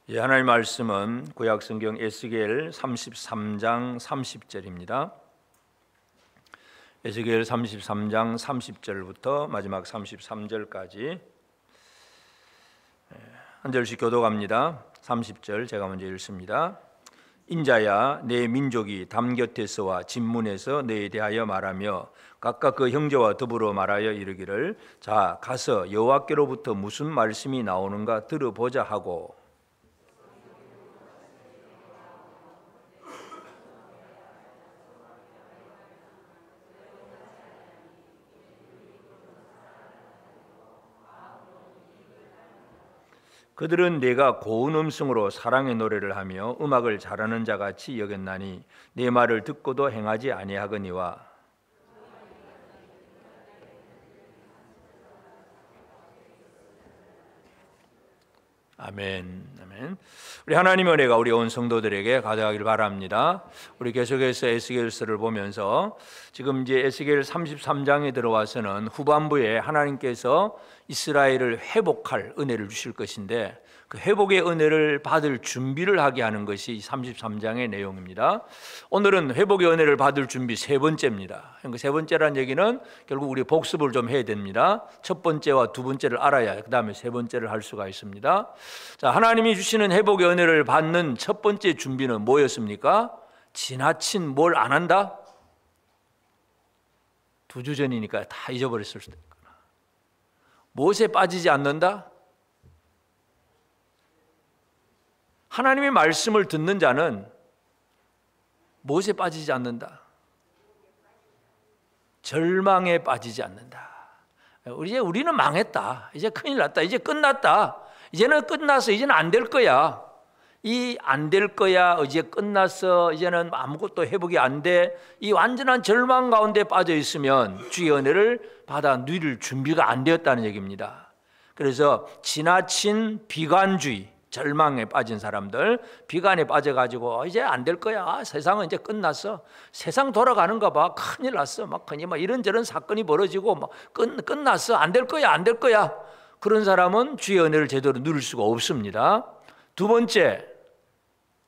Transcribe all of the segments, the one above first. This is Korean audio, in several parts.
하나님 말씀은 구약성경 에스겔 33장 30절입니다. 에스겔 33장 30절부터 마지막 33절까지 한 절씩 교독합니다. 30절 제가 먼저 읽습니다. 인자야, 내 민족이 담 곁에서와 진문에서 너에 대하여 말하며 각각 그 형제와 더불어 말하여 이르기를, 자, 가서 여호와께로부터 무슨 말씀이 나오는가 들어보자 하고, 그들은 내가 고운 음성으로 사랑의 노래를 하며 음악을 잘하는 자같이 여겼나니 내 말을 듣고도 행하지 아니하거니와. 아멘. 아멘. 우리 하나님의 은혜가 우리 온 성도들에게 가득하길 바랍니다. 우리 계속해서 에스겔서를 보면서 지금 이제 에스겔 33장에 들어와서는 후반부에 하나님께서 이스라엘을 회복할 은혜를 주실 것인데, 그 회복의 은혜를 받을 준비를 하게 하는 것이 33장의 내용입니다. 오늘은 회복의 은혜를 받을 준비 세 번째입니다. 그러니까 세 번째라는 얘기는 결국 우리 복습을 좀 해야 됩니다. 첫 번째와 두 번째를 알아야 그 다음에 세 번째를 할 수가 있습니다. 자, 하나님이 주시는 회복의 은혜를 받는 첫 번째 준비는 뭐였습니까? 지나친 뭘 안 한다? 2주 전이니까 다 잊어버렸을 수도 있구나. 무엇에 빠지지 않는다? 하나님의 말씀을 듣는 자는 무엇에 빠지지 않는다? 절망에 빠지지 않는다. 이제 우리는 망했다. 이제 큰일 났다. 이제 끝났다. 이제는 끝났어. 이제는 안 될 거야. 이 안 될 거야. 이제 끝났어. 이제는 아무것도 회복이 안 돼. 이 완전한 절망 가운데 빠져 있으면 주의 은혜를 받아 누릴 준비가 안 되었다는 얘기입니다. 그래서 지나친 비관주의, 절망에 빠진 사람들, 비관에 빠져가지고 이제 안 될 거야. 세상은 이제 끝났어. 세상 돌아가는가 봐. 큰일 났어. 막 이런저런 사건이 벌어지고 막 끝났어. 안 될 거야. 안 될 거야. 그런 사람은 주의 은혜를 제대로 누릴 수가 없습니다. 두 번째,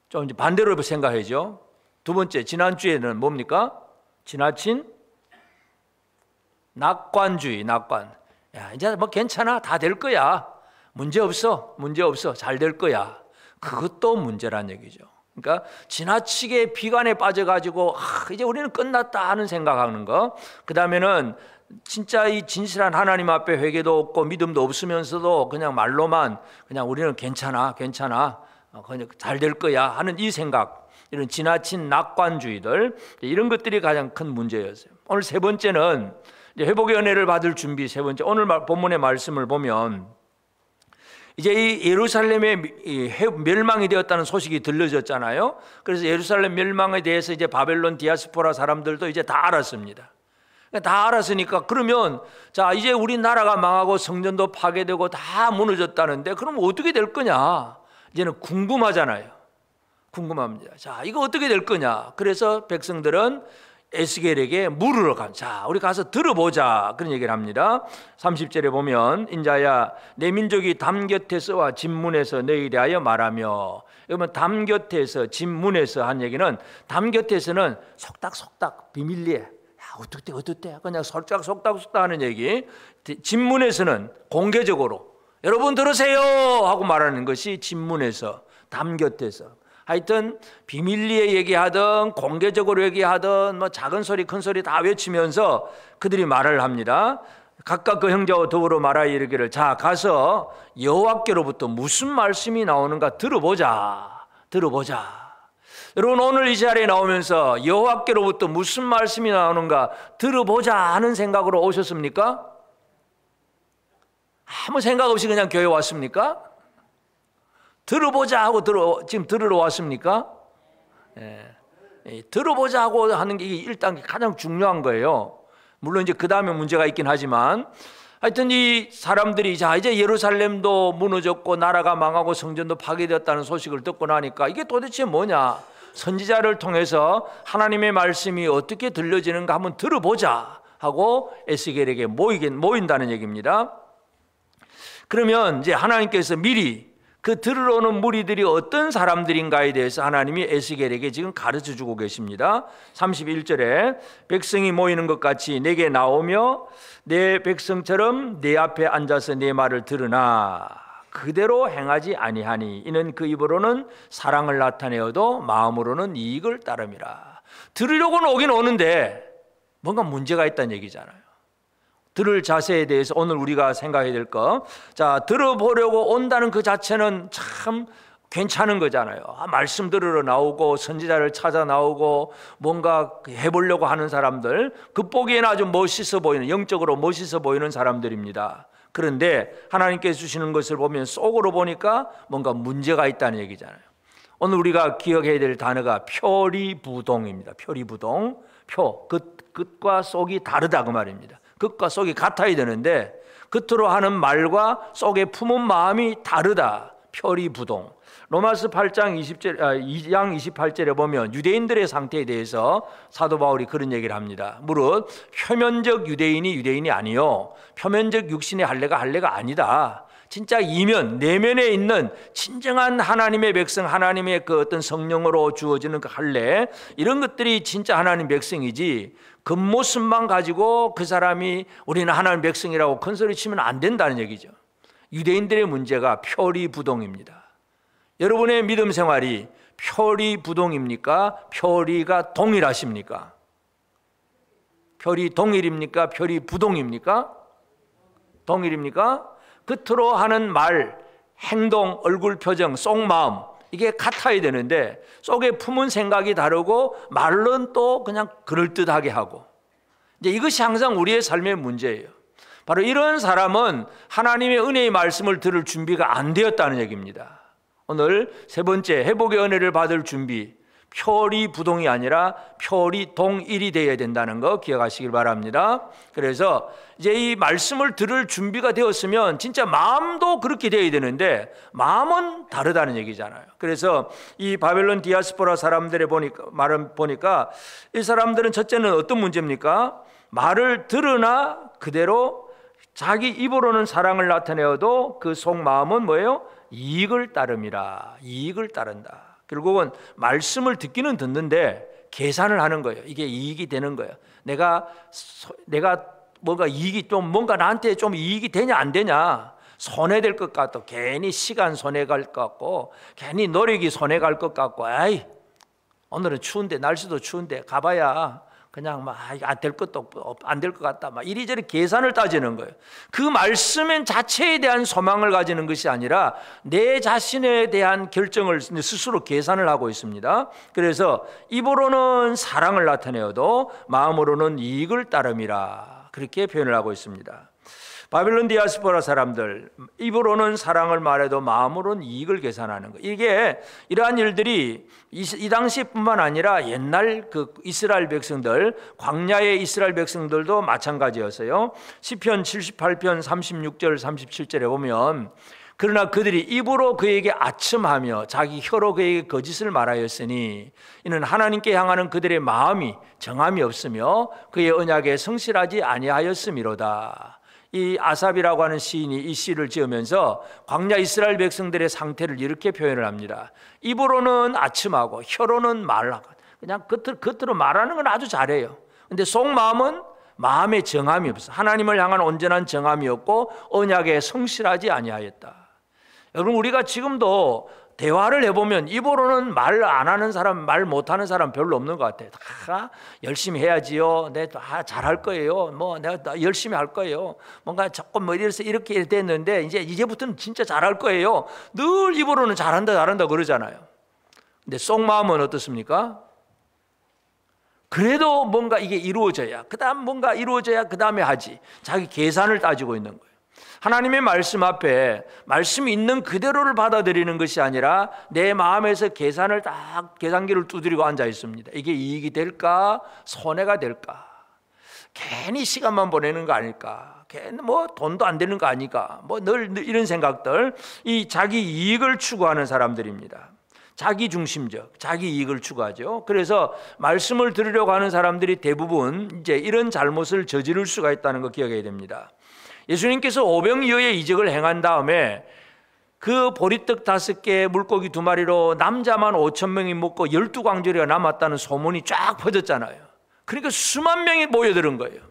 좀 이제 반대로 생각해야죠. 두 번째, 지난주에는 뭡니까? 지나친 낙관주의, 낙관. 야, 이제 뭐 괜찮아. 다 될 거야. 문제 없어. 문제 없어. 잘 될 거야. 그것도 문제란 얘기죠. 그러니까 지나치게 비관에 빠져가지고 이제 우리는 끝났다 하는 생각하는 거. 그 다음에는 진짜 이 진실한 하나님 앞에 회개도 없고 믿음도 없으면서도 그냥 말로만 그냥 우리는 괜찮아. 괜찮아. 그냥 잘 될 거야 하는 이 생각, 이런 지나친 낙관주의들, 이런 것들이 가장 큰 문제였어요. 오늘 세 번째는 회복의 은혜를 받을 준비. 세 번째, 오늘 본문의 말씀을 보면 이제 이 예루살렘의 멸망이 되었다는 소식이 들려졌잖아요. 그래서 예루살렘 멸망에 대해서 이제 바벨론 디아스포라 사람들도 이제 다 알았습니다. 다 알았으니까 그러면 자, 이제 우리나라가 망하고 성전도 파괴되고 다 무너졌다는데 그럼 어떻게 될 거냐? 이제는 궁금하잖아요. 궁금합니다. 자, 이거 어떻게 될 거냐? 그래서 백성들은 에스겔에게 물으러 간. 자, 우리 가서 들어보자. 그런 얘기를 합니다. 30절에 보면 인자야, 내 민족이 담 곁에서와 진문에서 너희에 대하여 말하며. 여러분, 담 곁에서 진문에서 한 얘기는, 담 곁에서는 속닥속닥 비밀리에, 야, 어떻대 그냥 속닥속닥 하는 얘기. 진문에서는 공개적으로 여러분 들으세요 하고 말하는 것이 진문에서, 담 곁에서. 하여튼 비밀리에 얘기하든 공개적으로 얘기하든 뭐 작은 소리 큰 소리 다 외치면서 그들이 말을 합니다. 각각 그 형제와 더불어 말하여 이르기를, 자, 가서 여호와께로부터 무슨 말씀이 나오는가 들어보자. 여러분, 오늘 이 자리에 나오면서 여호와께로부터 무슨 말씀이 나오는가 들어보자 하는 생각으로 오셨습니까? 아무 생각 없이 그냥 교회 왔습니까? 들어보자 하고 지금 들으러 왔습니까? 들어보자 하고 하는 게 일단 가장 중요한 거예요. 물론 이제 그 다음에 문제가 있긴 하지만, 하여튼 이 사람들이 자, 이제 예루살렘도 무너졌고 나라가 망하고 성전도 파괴되었다는 소식을 듣고 나니까 이게 도대체 뭐냐? 선지자를 통해서 하나님의 말씀이 어떻게 들려지는가 한번 들어보자 하고 에스겔에게 모인다는 얘기입니다. 그러면 이제 하나님께서 미리 그 들으러 오는 무리들이 어떤 사람들인가에 대해서 하나님이 에스겔에게 지금 가르쳐 주고 계십니다. 31절에 백성이 모이는 것 같이 내게 나오며 내 백성처럼 내 앞에 앉아서 내 말을 들으나 그대로 행하지 아니하니 이는 그 입으로는 사랑을 나타내어도 마음으로는 이익을 따름이라. 들으려고는 오긴 오는데 뭔가 문제가 있다는 얘기잖아요. 들을 자세에 대해서 오늘 우리가 생각해야 될 거. 자, 들어보려고 온다는 그 자체는 참 괜찮은 거잖아요. 말씀 들으러 나오고 선지자를 찾아 나오고 뭔가 해보려고 하는 사람들, 겉보기에는 아주 멋있어 보이는, 영적으로 멋있어 보이는 사람들입니다. 그런데 하나님께서 주시는 것을 보면 속으로 보니까 뭔가 문제가 있다는 얘기잖아요. 오늘 우리가 기억해야 될 단어가 표리부동입니다. 표리부동. 끝과 속이 다르다 그 말입니다. 끝과 속이 같아야 되는데 겉으로 하는 말과 속에 품은 마음이 다르다. 표리부동. 로마서 8장 2장 28절에 보면 유대인들의 상태에 대해서 사도 바울이 그런 얘기를 합니다. 무릇 표면적 유대인이 유대인이 아니요 표면적 육신의 할례가 할례가 아니다. 진짜 이면 내면에 있는 진정한 하나님의 백성, 하나님의 그 어떤 성령으로 주어지는 그 할례, 이런 것들이 진짜 하나님 백성이지 겉모습만 가지고 그 사람이 우리는 하나님 백성이라고 큰소리 치면 안 된다는 얘기죠. 유대인들의 문제가 표리부동입니다. 여러분의 믿음 생활이 표리부동입니까? 표리가 동일하십니까? 표리 동일입니까? 표리부동입니까? 동일입니까? 겉으로 하는 말, 행동, 얼굴 표정, 속마음 이게 같아야 되는데 속에 품은 생각이 다르고 말은 또 그냥 그럴듯하게 하고, 이제 이것이 항상 우리의 삶의 문제예요. 바로 이런 사람은 하나님의 은혜의 말씀을 들을 준비가 안 되었다는 얘기입니다. 오늘 세 번째, 회복의 은혜를 받을 준비, 표리부동이 아니라 표리동일이 되어야 된다는 거 기억하시길 바랍니다. 그래서 이제 이 말씀을 들을 준비가 되었으면 진짜 마음도 그렇게 되어야 되는데 마음은 다르다는 얘기잖아요. 그래서 이 바벨론 디아스포라 사람들의 말을 보니까 이 사람들은 첫째는 어떤 문제입니까? 말을 들으나 그대로 자기 입으로는 사랑을 나타내어도 그 속마음은 뭐예요? 이익을 따름이라. 이익을 따른다. 결국은 말씀을 듣기는 듣는데 계산을 하는 거예요. 이게 이익이 되는 거예요. 내가 뭔가 이익이 좀 뭔가 나한테 좀 이익이 되냐 안 되냐, 손해될 것 같고, 괜히 시간 손해갈 것 같고, 괜히 노력이 손해갈 것 같고, 아이 오늘은 추운데, 날씨도 추운데 가봐야 그냥 막 안 될 것도 안 될 것 같다, 막 이리저리 계산을 따지는 거예요. 그 말씀 자체에 대한 소망을 가지는 것이 아니라 내 자신에 대한 결정을 스스로 계산을 하고 있습니다. 그래서 입으로는 사랑을 나타내어도 마음으로는 이익을 따름이라, 그렇게 표현을 하고 있습니다. 바벨론 디아스포라 사람들, 입으로는 사랑을 말해도 마음으로는 이익을 계산하는 거. 이게 이러한 일들이 이 당시뿐만 아니라 옛날 그 이스라엘 백성들, 광야의 이스라엘 백성들도 마찬가지였어요. 시편 78편 36절 37절에 보면 그러나 그들이 입으로 그에게 아첨하며 자기 혀로 그에게 거짓을 말하였으니 이는 하나님께 향하는 그들의 마음이 정함이 없으며 그의 언약에 성실하지 아니하였음이로다. 이 아삽이라고 하는 시인이 이 시를 지으면서 광야 이스라엘 백성들의 상태를 이렇게 표현을 합니다. 입으로는 아첨하고 혀로는 말하고, 그냥 겉으로 말하는 건 아주 잘해요. 근데 속마음은 마음에 정함이 없어. 하나님을 향한 온전한 정함이 없고 언약에 성실하지 아니하였다. 여러분, 우리가 지금도 대화를 해보면 입으로는 말 안 하는 사람, 말 못하는 사람 별로 없는 것 같아요. 다 열심히 해야지요. 내가 잘할 거예요. 뭐 내가 열심히 할 거예요. 뭔가 조금 뭐 이렇게 됐는데 이제부터는 진짜 잘할 거예요. 늘 입으로는 잘한다 그러잖아요. 근데 속마음은 어떻습니까? 그래도 뭔가 이게 이루어져야, 그다음 뭔가 이루어져야 그 다음에 하지. 자기 계산을 따지고 있는 거예요. 하나님의 말씀 앞에 말씀이 있는 그대로를 받아들이는 것이 아니라 내 마음에서 계산을 딱 계산기를 두드리고 앉아 있습니다. 이게 이익이 될까? 손해가 될까? 괜히 시간만 보내는 거 아닐까? 괜히 뭐 돈도 안 되는 거 아닐까? 뭐 늘 이런 생각들, 이 자기 이익을 추구하는 사람들입니다. 자기 중심적, 자기 이익을 추구하죠. 그래서 말씀을 들으려고 하는 사람들이 대부분 이제 이런 잘못을 저지를 수가 있다는 거 기억해야 됩니다. 예수님께서 오병이어의 이적을 행한 다음에 그 보리떡 5개, 물고기 2마리로 남자만 5,000명이 먹고 12광주리가 남았다는 소문이 쫙 퍼졌잖아요. 그러니까 수만 명이 모여드는 거예요.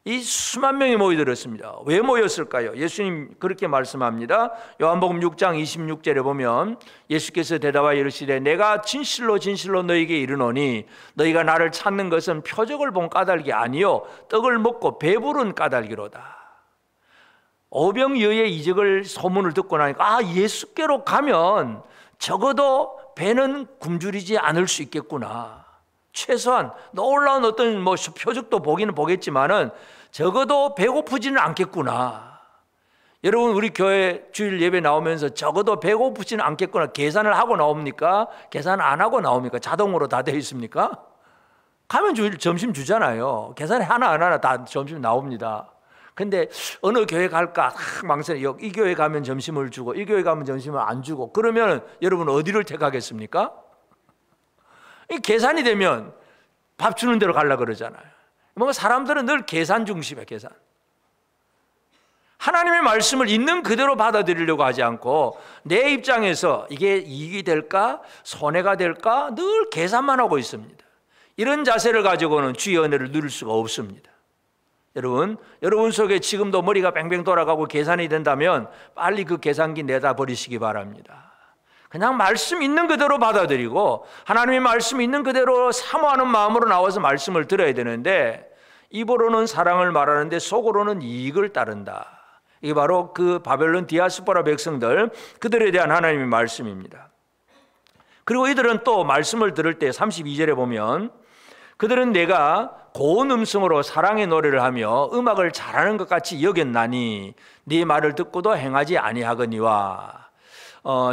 이 수만 명이 모여들었습니다. 왜 모였을까요? 예수님 그렇게 말씀합니다. 요한복음 6장 26절에 보면 예수께서 대답하여 이르시되 내가 진실로 진실로 너희에게 이르노니 너희가 나를 찾는 것은 표적을 본 까닭이 아니요 떡을 먹고 배부른 까닭이로다. 오병이어의 이적을 소문을 듣고 나니까 예수께로 가면 적어도 배는 굶주리지 않을 수 있겠구나. 최소한 놀라운 어떤 표적도 보기는 보겠지만은 적어도 배고프지는 않겠구나. 여러분 우리 교회 주일 예배 나오면서 적어도 배고프지는 않겠구나 계산을 하고 나옵니까? 계산 안 하고 나옵니까? 자동으로 다 되어 있습니까? 가면 주일 점심 주잖아요. 계산이 하나 다 점심 나옵니다. 근데 어느 교회 갈까 망설여. 이 교회 가면 점심을 주고 이 교회 가면 점심을 안 주고 그러면 여러분 어디를 택하겠습니까? 이 계산이 되면 밥 주는 데로 가려고 그러잖아요. 뭔가 사람들은 늘 계산 중심이에요. 계산. 하나님의 말씀을 있는 그대로 받아들이려고 하지 않고 내 입장에서 이게 이익이 될까 손해가 될까 늘 계산만 하고 있습니다. 이런 자세를 가지고는 주의 은혜를 누릴 수가 없습니다. 여러분 속에 지금도 머리가 뱅뱅 돌아가고 계산이 된다면 빨리 그 계산기 내다 버리시기 바랍니다. 그냥 말씀 있는 그대로 받아들이고 하나님의 말씀 있는 그대로 사모하는 마음으로 나와서 말씀을 들어야 되는데 입으로는 사랑을 말하는데 속으로는 이익을 따른다. 이게 바로 그 바벨론 디아스포라 백성들 그들에 대한 하나님의 말씀입니다. 그리고 이들은 또 말씀을 들을 때 32절에 보면 그들은 내가 고운 음성으로 사랑의 노래를 하며 음악을 잘하는 것 같이 여겼나니 네 말을 듣고도 행하지 아니하거니와.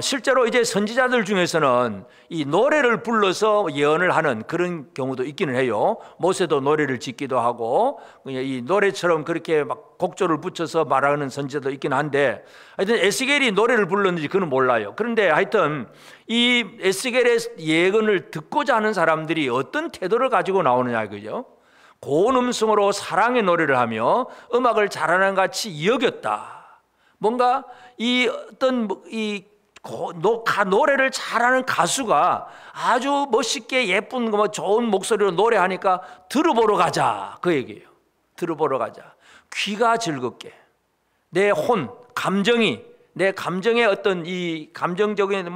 실제로 이제 선지자들 중에서는 이 노래를 불러서 예언을 하는 그런 경우도 있기는 해요. 모세도 노래를 짓기도 하고 이 노래처럼 그렇게 막 곡조를 붙여서 말하는 선지자도 있긴 한데 하여튼 에스겔이 노래를 불렀는지 그는 몰라요. 그런데 하여튼 이 에스겔의 예언을 듣고자 하는 사람들이 어떤 태도를 가지고 나오느냐 이거죠. 고운 음성으로 사랑의 노래를 하며 음악을 잘하는 것 같이 여겼다. 뭔가 이 어떤 노래를 잘하는 가수가 아주 멋있게 예쁜 좋은 목소리로 노래하니까 들어보러 가자 그 얘기예요. 들어보러 가자. 귀가 즐겁게 내 감정의 어떤 이 감정적인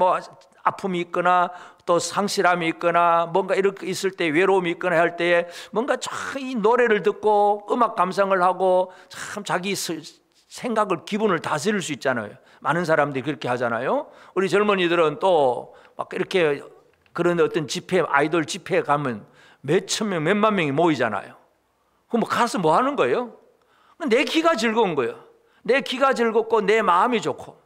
아픔이 있거나 또 상실함이 있거나 뭔가 이렇게 있을 때 외로움이 있거나 할 때에 뭔가 참 이 노래를 듣고 음악 감상을 하고 참 자기 생각을 기분을 다스릴 수 있잖아요. 많은 사람들이 그렇게 하잖아요. 우리 젊은이들은 또 막 이렇게 그런 어떤 집회 아이돌 집회에 가면 몇천 명 몇만 명이 모이잖아요. 그럼 가서 뭐 하는 거예요? 내 귀가 즐거운 거예요. 내 귀가 즐겁고 내 마음이 좋고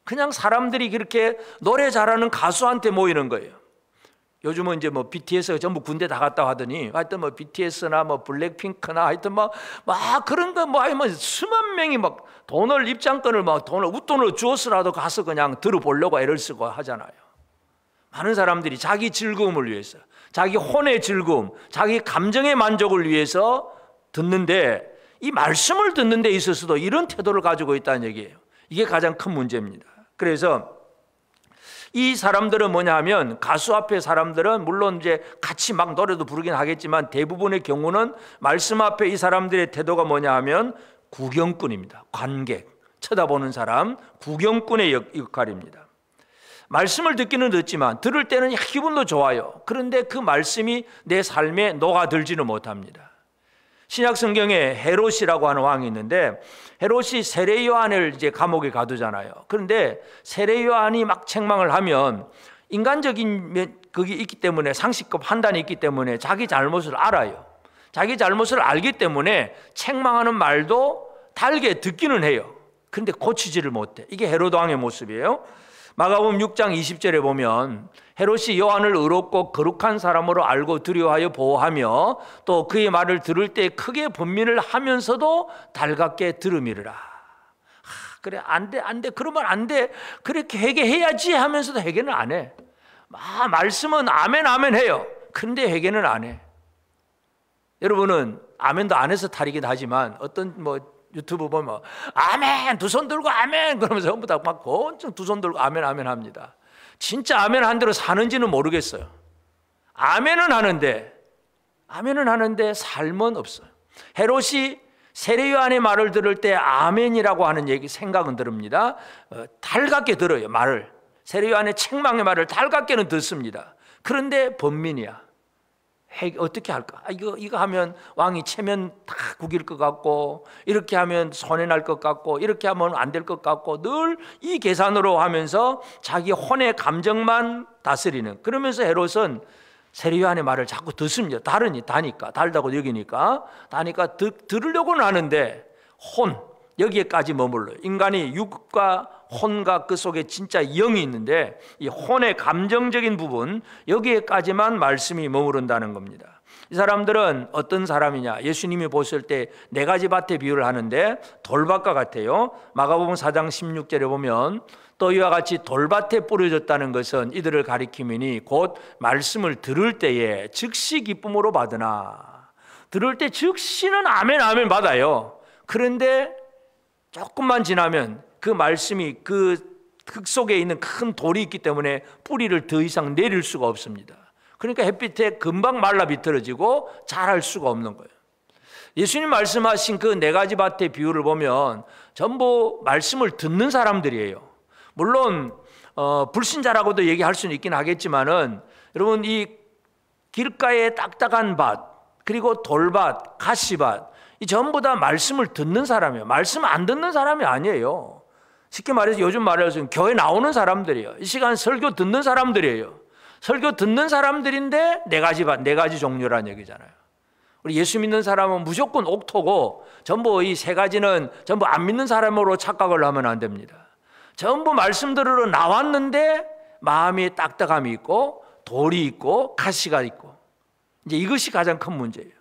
그냥 사람들이 그렇게 노래 잘하는 가수한테 모이는 거예요. 요즘은 이제 BTS가 전부 군대 다 갔다 하더니 하여튼 BTS나 블랙핑크나 하여튼 막 그런 거 수만 명이 막 입장권을 웃돈을 주어서라도 가서 그냥 들어보려고 애를 쓰고 하잖아요. 많은 사람들이 자기 즐거움을 위해서 자기 혼의 즐거움, 자기 감정의 만족을 위해서 듣는데 이 말씀을 듣는 데 있어서도 이런 태도를 가지고 있다는 얘기예요. 이게 가장 큰 문제입니다. 그래서 이 사람들은 뭐냐 하면 가수 앞에 사람들은 물론 이제 같이 막 노래도 부르긴 하겠지만 대부분의 경우는 말씀 앞에 이 사람들의 태도가 뭐냐 하면 구경꾼입니다. 관객, 쳐다보는 사람, 구경꾼의 역할입니다. 말씀을 듣기는 듣지만 들을 때는 기분도 좋아요. 그런데 그 말씀이 내 삶에 녹아들지는 못합니다. 신약 성경에 헤롯이라고 하는 왕이 있는데 헤롯이 세례 요한을 이제 감옥에 가두잖아요. 그런데 세례 요한이 막 책망을 하면 인간적인 그게 있기 때문에 상식과 판단이 있기 때문에 자기 잘못을 알아요. 자기 잘못을 알기 때문에 책망하는 말도 달게 듣기는 해요. 그런데 고치지를 못해. 이게 헤롯 왕의 모습이에요. 마가복음 6장 20절에 보면 헤롯이 요한을 의롭고 거룩한 사람으로 알고 두려워하여 보호하며 또 그의 말을 들을 때 크게 번민을 하면서도 달갑게 들음이르라. 그래 안 돼 그러면 안 돼 그렇게 회개해야지 하면서도 회개는 안 해. 말씀은 아멘 해요. 근데 회개는 안 해. 여러분은 아멘도 안 해서 탈이긴 하지만 어떤 유튜브 보면 아멘 두 손 들고 아멘 그러면서 전부 다 막 곤충 두 손 들고 아멘 아멘 합니다. 진짜 아멘 한 대로 사는지는 모르겠어요. 아멘은 하는데 삶은 없어요. 헤롯이 세례요한의 말을 들을 때 아멘이라고 하는 얘기 생각은 듭니다. 달갑게 들어요. 말을 세례요한의 책망의 말을 달갑게는 듣습니다. 그런데 번민이야. 어떻게 할까? 이거 하면 왕이 체면 다 구길 것 같고, 이렇게 하면 손해 날 것 같고, 이렇게 하면 안 될 것 같고, 늘 이 계산으로 하면서 자기 혼의 감정만 다스리는. 그러면서 헤롯은 세례요한의 말을 자꾸 듣습니다. 달다고 여기니까 들으려고는 하는데 여기에까지 머물러요. 인간이 육과 혼과 그 속에 진짜 영이 있는데 이 혼의 감정적인 부분, 여기에까지만 말씀이 머무른다는 겁니다. 이 사람들은 어떤 사람이냐? 예수님이 보실 때 네 가지 밭의 비유를 하는데 돌밭과 같아요. 마가복음 4장 16절에 보면 또 이와 같이 돌밭에 뿌려졌다는 것은 이들을 가리킴이니 곧 말씀을 들을 때에 즉시 기쁨으로 받으나. 들을 때 즉시는 아멘 아멘 받아요. 그런데 조금만 지나면 그 말씀이 그 흙 속에 있는 큰 돌이 있기 때문에 뿌리를 더 이상 내릴 수가 없습니다. 그러니까 햇빛에 금방 말라 비틀어지고 자랄 수가 없는 거예요. 예수님 말씀하신 그 네 가지 밭의 비유를 보면 전부 말씀을 듣는 사람들이에요. 물론 불신자라고도 얘기할 수는 있긴 하겠지만은, 여러분 이 길가의 딱딱한 밭, 그리고 돌밭, 가시밭, 이 전부 다 말씀을 듣는 사람이에요. 말씀 안 듣는 사람이 아니에요. 쉽게 말해서 요즘 말해서 교회 나오는 사람들이에요. 이 시간 설교 듣는 사람들이에요. 설교 듣는 사람들인데 네 가지 종류라는 얘기잖아요. 우리 예수 믿는 사람은 무조건 옥토고, 전부 이 세 가지는 전부 안 믿는 사람으로 착각을 하면 안 됩니다. 전부 말씀 들으러 나왔는데 마음이 딱딱함이 있고 돌이 있고 가시가 있고, 이제 이것이 가장 큰 문제예요.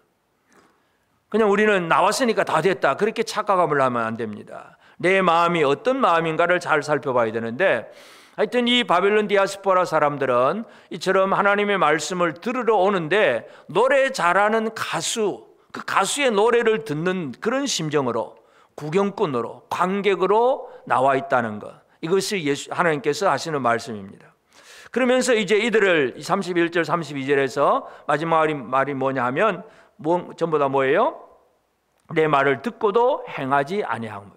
그냥 우리는 나왔으니까 다 됐다 그렇게 착각함을 하면 안 됩니다. 내 마음이 어떤 마음인가를 잘 살펴봐야 되는데, 하여튼 이 바벨론 디아스포라 사람들은 이처럼 하나님의 말씀을 들으러 오는데 노래 잘하는 가수, 그 가수의 노래를 듣는 그런 심정으로, 구경꾼으로, 관객으로 나와 있다는 것, 이것이 하나님께서 하시는 말씀입니다. 그러면서 이제 이들을 31절 32절에서 마지막 말이 뭐냐 하면 전부 다 뭐예요? 내 말을 듣고도 행하지 아니하거니와.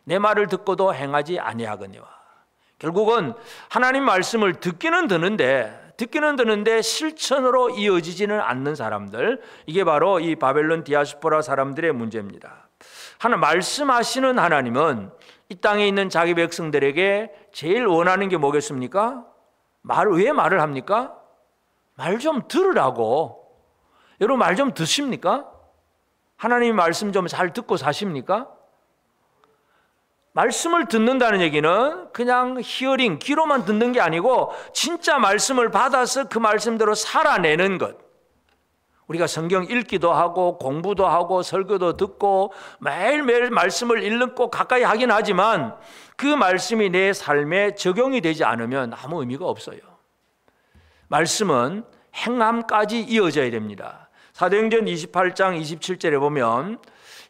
내 말을 듣고도 행하지 아니하거니와. 결국은 하나님 말씀을 듣기는 듣는데 실천으로 이어지지는 않는 사람들, 이게 바로 이 바벨론 디아스포라 사람들의 문제입니다. 말씀하시는 하나님은 이 땅에 있는 자기 백성들에게 제일 원하는 게 뭐겠습니까? 왜 말을 합니까? 말 좀 들으라고. 여러분 말 좀 듣습니까? 하나님 말씀 좀 잘 듣고 사십니까? 말씀을 듣는다는 얘기는 그냥 히어링, 귀로만 듣는 게 아니고 진짜 말씀을 받아서 그 말씀대로 살아내는 것. 우리가 성경 읽기도 하고 공부도 하고 설교도 듣고 매일매일 말씀을 읽고 가까이 하긴 하지만 그 말씀이 내 삶에 적용이 되지 않으면 아무 의미가 없어요. 말씀은 행함까지 이어져야 됩니다. 사도행전 28장 27절에 보면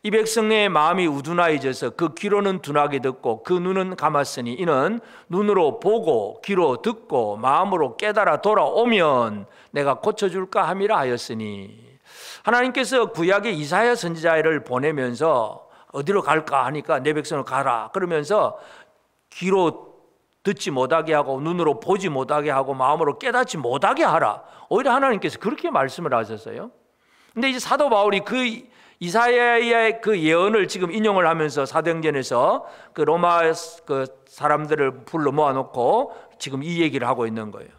이 백성의 마음이 우둔하여져서 그 귀로는 둔하게 듣고 그 눈은 감았으니 이는 눈으로 보고 귀로 듣고 마음으로 깨달아 돌아오면 내가 고쳐줄까 함이라 하였으니, 하나님께서 구약의 이사야 선지자를 보내면서 어디로 갈까 하니까 내 백성을 가라 그러면서 귀로 듣지 못하게 하고 눈으로 보지 못하게 하고 마음으로 깨닫지 못하게 하라, 오히려 하나님께서 그렇게 말씀을 하셨어요. 근데 이제 사도 바울이 그 이사야의 그 예언을 지금 인용을 하면서 사도행전에서 그 로마 그 사람들을 불러 모아놓고 지금 이 얘기를 하고 있는 거예요.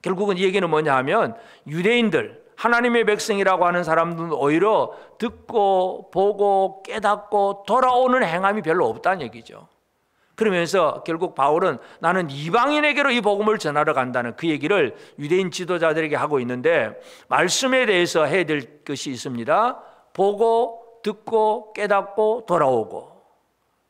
결국은 이 얘기는 뭐냐 하면 유대인들, 하나님의 백성이라고 하는 사람들은 오히려 듣고 보고 깨닫고 돌아오는 행함이 별로 없다는 얘기죠. 그러면서 결국 바울은 나는 이방인에게로 이 복음을 전하러 간다는 그 얘기를 유대인 지도자들에게 하고 있는데, 말씀에 대해서 해야 될 것이 있습니다. 보고 듣고 깨닫고 돌아오고.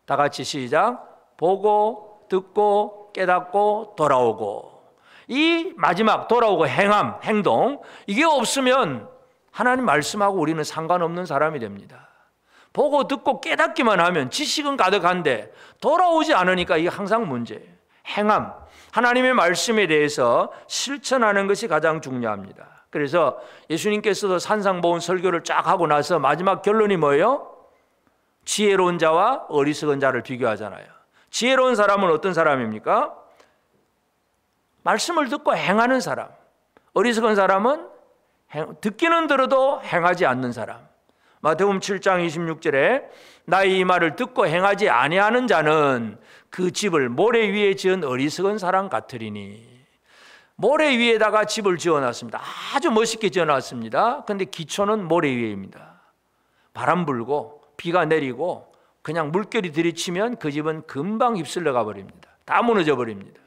다 같이 시작. 보고 듣고 깨닫고 돌아오고. 이 마지막 돌아오고 행동, 이게 없으면 하나님 말씀하고 우리는 상관없는 사람이 됩니다. 보고 듣고 깨닫기만 하면 지식은 가득한데 돌아오지 않으니까 이게 항상 문제예요. 행함, 하나님의 말씀에 대해서 실천하는 것이 가장 중요합니다. 그래서 예수님께서도 산상보훈 설교를 쫙 하고 나서 마지막 결론이 뭐예요? 지혜로운 자와 어리석은 자를 비교하잖아요. 지혜로운 사람은 어떤 사람입니까? 말씀을 듣고 행하는 사람. 어리석은 사람은 듣기는 들어도 행하지 않는 사람. 마태복음 7장 26절에 나의 이 말을 듣고 행하지 아니하는 자는 그 집을 모래 위에 지은 어리석은 사람 같으리니. 모래 위에다가 집을 지어놨습니다. 아주 멋있게 지어놨습니다. 그런데 기초는 모래 위에입니다. 바람 불고 비가 내리고 그냥 물결이 들이치면 그 집은 금방 휩쓸려 가버립니다. 다 무너져 버립니다.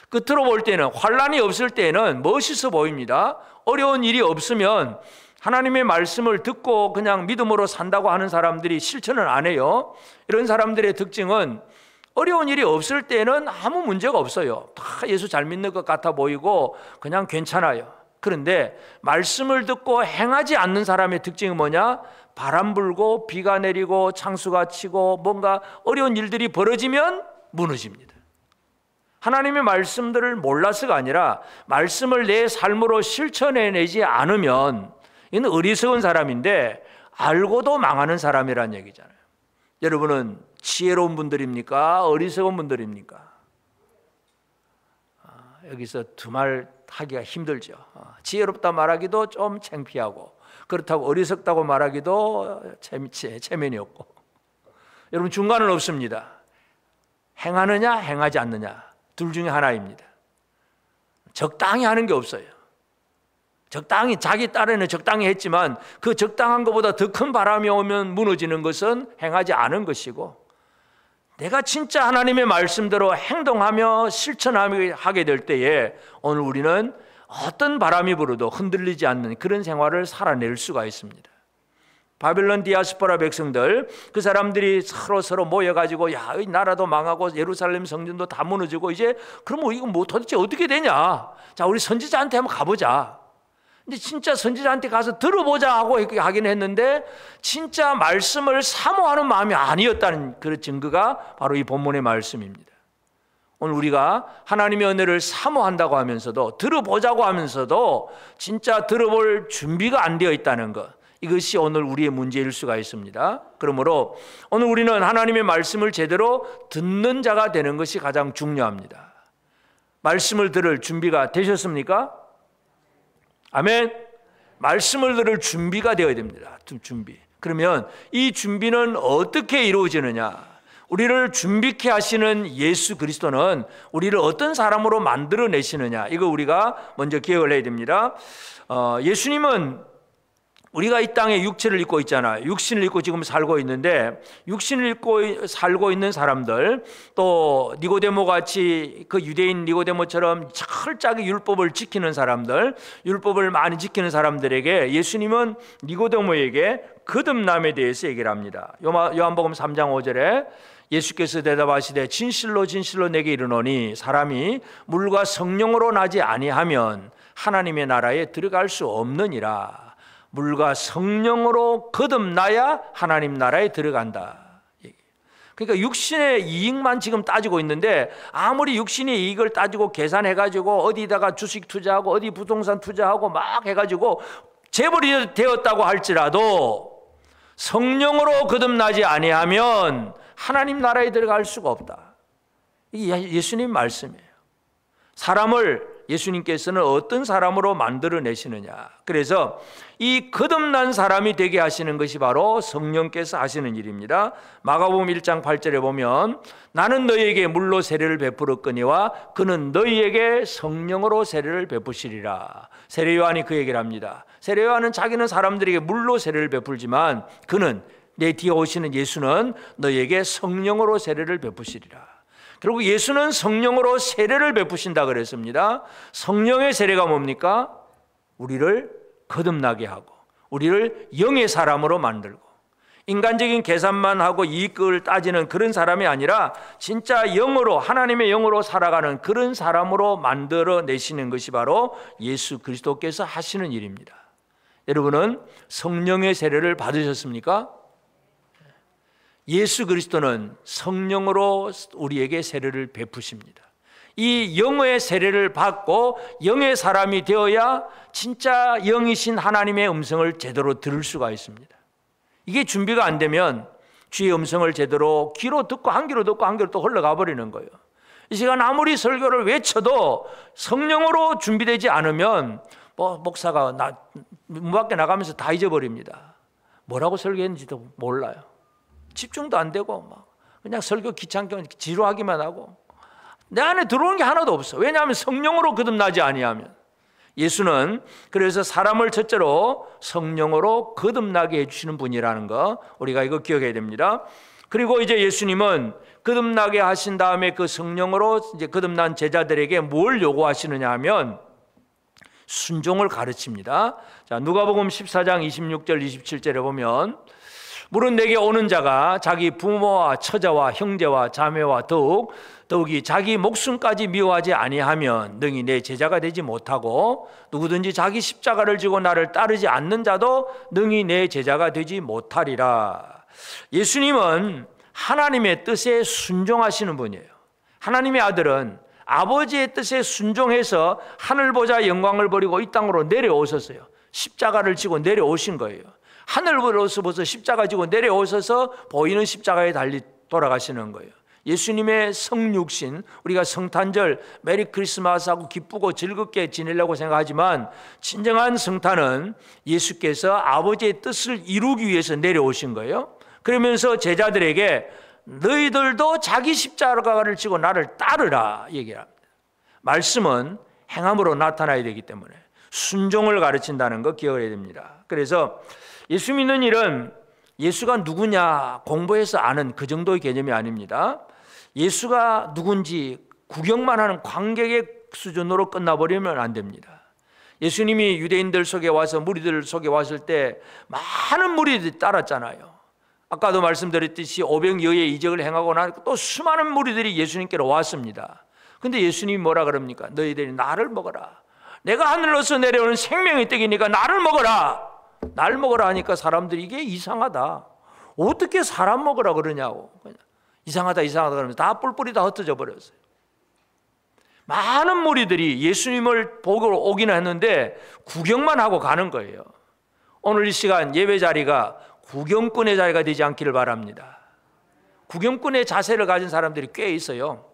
끝으로 볼 때는, 환란이 없을 때는 멋있어 보입니다. 어려운 일이 없으면 하나님의 말씀을 듣고 그냥 믿음으로 산다고 하는 사람들이 실천을 안 해요. 이런 사람들의 특징은 어려운 일이 없을 때는 아무 문제가 없어요. 다 예수 잘 믿는 것 같아 보이고 그냥 괜찮아요. 그런데 말씀을 듣고 행하지 않는 사람의 특징이 뭐냐? 바람 불고 비가 내리고 창수가 치고 뭔가 어려운 일들이 벌어지면 무너집니다. 하나님의 말씀들을 몰라서가 아니라 말씀을 내 삶으로 실천해내지 않으면 이는 어리석은 사람인데 알고도 망하는 사람이란 얘기잖아요. 여러분은 지혜로운 분들입니까? 어리석은 분들입니까? 여기서 두 말 하기가 힘들죠. 지혜롭다 말하기도 좀 창피하고, 그렇다고 어리석다고 말하기도 체면이 없고. 여러분, 중간은 없습니다. 행하느냐 행하지 않느냐, 둘 중에 하나입니다. 적당히 하는 게 없어요. 적당히, 자기 딸에는 적당히 했지만 그 적당한 것보다 더 큰 바람이 오면 무너지는 것은 행하지 않은 것이고, 내가 진짜 하나님의 말씀대로 행동하며 실천하게 될 때에 오늘 우리는 어떤 바람이 불어도 흔들리지 않는 그런 생활을 살아낼 수가 있습니다. 바벨론 디아스포라 백성들, 그 사람들이 서로 모여가지고, 야, 이 나라도 망하고 예루살렘 성전도 다 무너지고 이제 그럼 이거 뭐 도대체 어떻게 되냐? 자, 우리 선지자한테 한번 가보자. 근데 진짜 선지자한테 가서 들어보자 하고 하긴 했는데 진짜 말씀을 사모하는 마음이 아니었다는 그런 증거가 바로 이 본문의 말씀입니다. 오늘 우리가 하나님의 은혜를 사모한다고 하면서도, 들어보자고 하면서도 진짜 들어볼 준비가 안 되어 있다는 것, 이것이 오늘 우리의 문제일 수가 있습니다. 그러므로 오늘 우리는 하나님의 말씀을 제대로 듣는 자가 되는 것이 가장 중요합니다. 말씀을 들을 준비가 되셨습니까? 아멘. 말씀을 들을 준비가 되어야 됩니다. 준비. 그러면 이 준비는 어떻게 이루어지느냐? 우리를 준비케 하시는 예수 그리스도는 우리를 어떤 사람으로 만들어내시느냐, 이거 우리가 먼저 기억을 해야 됩니다. 예수님은 우리가 이 땅에 육체를 입고 있잖아요. 육신을 입고 지금 살고 있는데, 육신을 입고 살고 있는 사람들, 또 니고데모 같이 그 유대인 니고데모처럼 철저하게 율법을 지키는 사람들, 율법을 많이 지키는 사람들에게 예수님은 니고데모에게 거듭남에 대해서 얘기를 합니다. 요한복음 3장 5절에 예수께서 대답하시되 진실로 진실로 내게 이르노니 사람이 물과 성령으로 나지 아니하면 하나님의 나라에 들어갈 수 없느니라. 물과 성령으로 거듭나야 하나님 나라에 들어간다. 그러니까 육신의 이익만 지금 따지고 있는데, 아무리 육신의 이익을 따지고 계산해가지고 어디다가 주식 투자하고 어디 부동산 투자하고 막 해가지고 재벌이 되었다고 할지라도 성령으로 거듭나지 아니하면 하나님 나라에 들어갈 수가 없다. 이게 예수님 말씀이에요. 사람을 예수님께서는 어떤 사람으로 만들어내시느냐. 그래서 이 거듭난 사람이 되게 하시는 것이 바로 성령께서 하시는 일입니다. 마가복음 1장 8절에 보면 나는 너희에게 물로 세례를 베풀었거니와 그는 너희에게 성령으로 세례를 베푸시리라. 세례 요한이 그 얘기를 합니다. 세례 요한은 자기는 사람들에게 물로 세례를 베풀지만 그는, 내 뒤에 오시는 예수는 너희에게 성령으로 세례를 베푸시리라. 그리고 예수는 성령으로 세례를 베푸신다 그랬습니다. 성령의 세례가 뭡니까? 우리를 거듭나게 하고 우리를 영의 사람으로 만들고, 인간적인 계산만 하고 이익을 따지는 그런 사람이 아니라 진짜 영으로, 하나님의 영으로 살아가는 그런 사람으로 만들어내시는 것이 바로 예수 그리스도께서 하시는 일입니다. 여러분은 성령의 세례를 받으셨습니까? 예수 그리스도는 성령으로 우리에게 세례를 베푸십니다. 이 영의 세례를 받고 영의 사람이 되어야 진짜 영이신 하나님의 음성을 제대로 들을 수가 있습니다. 이게 준비가 안 되면 주의 음성을 제대로 귀로 듣고 한 귀로 듣고 한 귀로 또 흘러가 버리는 거예요. 이 시간 아무리 설교를 외쳐도 성령으로 준비되지 않으면 목사가 문 밖에 나가면서 다 잊어버립니다. 뭐라고 설교했는지도 몰라요. 집중도 안 되고 그냥 설교 귀찮게 지루하기만 하고 내 안에 들어오는 게 하나도 없어. 왜냐하면 성령으로 거듭나지 아니하면. 예수는 그래서 사람을 첫째로 성령으로 거듭나게 해주시는 분이라는 거 우리가 이거 기억해야 됩니다. 그리고 이제 예수님은 거듭나게 하신 다음에 그 성령으로 이제 거듭난 제자들에게 뭘 요구하시느냐 하면 순종을 가르칩니다. 자, 누가복음 14장 26절 27절에 보면 물은 내게 오는 자가 자기 부모와 처자와 형제와 자매와 더욱이 자기 목숨까지 미워하지 아니하면 능히 내 제자가 되지 못하고 누구든지 자기 십자가를 지고 나를 따르지 않는 자도 능히 내 제자가 되지 못하리라. 예수님은 하나님의 뜻에 순종하시는 분이에요. 하나님의 아들은 아버지의 뜻에 순종해서 하늘 보좌 영광을 버리고 이 땅으로 내려오셨어요. 십자가를 지고 내려오신 거예요. 하늘로서부터 십자가 지고 내려오셔서 보이는 십자가에 달리 돌아가시는 거예요. 예수님의 성육신, 우리가 성탄절 메리 크리스마스하고 기쁘고 즐겁게 지내려고 생각하지만 진정한 성탄은 예수께서 아버지의 뜻을 이루기 위해서 내려오신 거예요. 그러면서 제자들에게 너희들도 자기 십자가를 지고 나를 따르라 얘기를 합니다. 말씀은 행함으로 나타나야 되기 때문에 순종을 가르친다는 거 기억해야 됩니다. 그래서 예수 믿는 일은 예수가 누구냐 공부해서 아는 그 정도의 개념이 아닙니다. 예수가 누군지 구경만 하는 관객의 수준으로 끝나버리면 안 됩니다. 예수님이 유대인들 속에 와서 무리들 속에 왔을 때 많은 무리들이 따랐잖아요. 아까도 말씀드렸듯이 오병이어의 이적을 행하고 나니까 또 수많은 무리들이 예수님께로 왔습니다. 근데 예수님이 뭐라 그럽니까? 너희들이 나를 먹어라. 내가 하늘로서 내려오는 생명의 떡이니까 나를 먹어라. 날 먹으라 하니까 사람들이 이게 이상하다. 어떻게 사람 먹으라 그러냐고. 이상하다 그러면서 다 뿔뿔이 다 흩어져 버렸어요. 많은 무리들이 예수님을 보고 오기는 했는데 구경만 하고 가는 거예요. 오늘 이 시간 예배 자리가 구경꾼의 자리가 되지 않기를 바랍니다. 구경꾼의 자세를 가진 사람들이 꽤 있어요.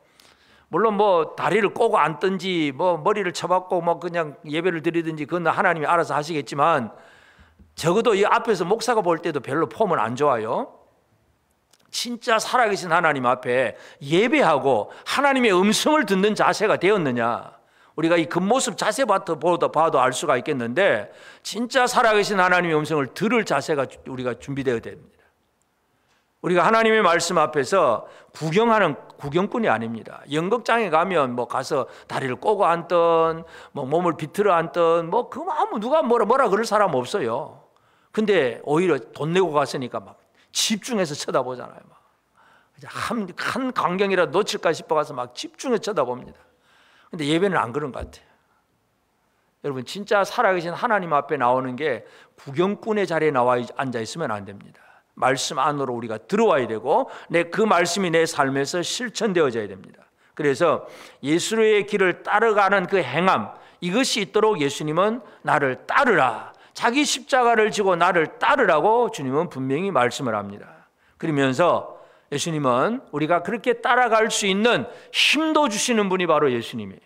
물론 다리를 꼬고 앉든지 머리를 쳐박고 그냥 예배를 드리든지 그건 하나님이 알아서 하시겠지만 적어도 이 앞에서 목사가 볼 때도 별로 폼은 안 좋아요. 진짜 살아계신 하나님 앞에 예배하고 하나님의 음성을 듣는 자세가 되었느냐. 우리가 이 겉모습 자세부터 봐도 알 수가 있겠는데 진짜 살아계신 하나님의 음성을 들을 자세가 우리가 준비되어야 됩니다. 우리가 하나님의 말씀 앞에서 구경하는 구경꾼이 아닙니다. 연극장에 가면 가서 다리를 꼬고 앉든 몸을 비틀어 앉든 누가 뭐라 그럴 사람 없어요. 근데 오히려 돈 내고 갔으니까 집중해서 쳐다보잖아요. 한 광경이라도 놓칠까 싶어가서 집중해서 쳐다봅니다. 근데 예배는 안 그런 것 같아요. 여러분 진짜 살아계신 하나님 앞에 나오는 게 구경꾼의 자리에 나와 앉아 있으면 안 됩니다. 말씀 안으로 우리가 들어와야 되고 그 말씀이 내 삶에서 실천되어져야 됩니다. 그래서 예수의 길을 따라가는 그 행함, 이것이 있도록 예수님은 나를 따르라, 자기 십자가를 지고 나를 따르라고 주님은 분명히 말씀을 합니다. 그러면서 예수님은 우리가 그렇게 따라갈 수 있는 힘도 주시는 분이 바로 예수님이에요.